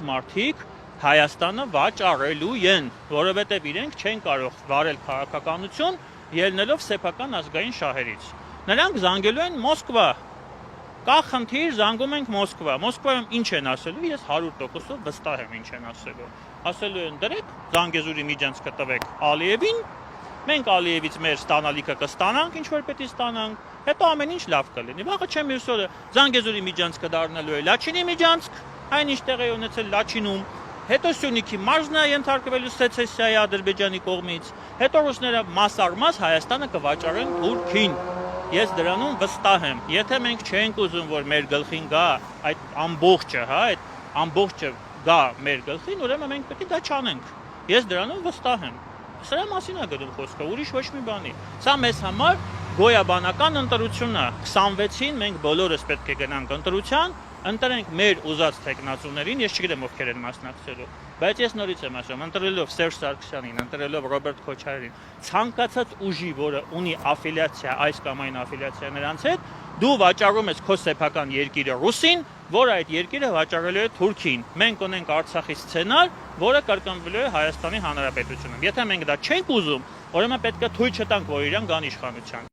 մարդիկ Հայաստանը վաճառելու են, որովհետև իրենք չեն կարող վարել քաղաքականություն ելնելով սեփական ազգային շահերից։ Նրանք զանգելու են Մոսկվա։ Կա խնդիր, զանգում ենք Մոսկվա։ Մոսկվայում ինչ են ասելու, ես 100%-ով վստահ եմ ինչ են ասելու։ Ասելու են դրեք Զանգեզուրի միջանցքը տվեք Ալիևին, մենք Ալիևից մեր ստանալիքը կստանանք, ինչ որ պետք է ստանանք, հետո ամեն ինչ լավ կլինի։ Վաղը չեմ մյուս օրը Զանգեզուրի միջանցքը դառնալու է Լաչինի միջանցք, այնինչ տեղի ունեցել Լաչինում, հետո Սյունիքի մարզն է ենթարկվելու սեցեսիայի Ադրբեջանի կողմից, հետո ռուսները մաս առ մաս Հայաստանը կվաճառեն Թուրքին։ Ես դրանում վստահ եմ, եթե մենք չենք ուզում, որ մեր գլխին գա այդ ամբողջը, այդ ամբողջը գա մեր գլխին, ուրեմն մենք պետք է դա չանենք։ Ես դրանում վստահ եմ։ Սրա մասին է գնում խոսքը, ուրիշ ոչ մի բանի։ Սա մեզ համար գոյաբանական ընտրությունն է։ 26-ին մենք բոլորս պետք է գնանք ընտրության, ընտրենք մեր ուզած թեկնածուներին, ես չգիտեմ ովքեր են մասնակցելու, բայց ես նորից եմ ասում, ընտրելով Սերժ Սարգսյանին, ընտրելով Ռոբերտ Քոչարյանին, ցանկացած ուժի, որը ունի աֆիլիացիա այս կամ այն աֆիլիացիա նրանց հետ, դու վաճառում ես քո սեփական երկիրը ռուսին, որ այդ երկիրը վաճառելու է Թուրքին։ Մենք ունենք Արցախի սցենար, որը կրկնվելու է Հայաստանի Հանրապետությունում։ Եթե մենք դա չենք ուզում, ուրեմն պետք է թույլ չտանք, որ իրան գան իշխանության։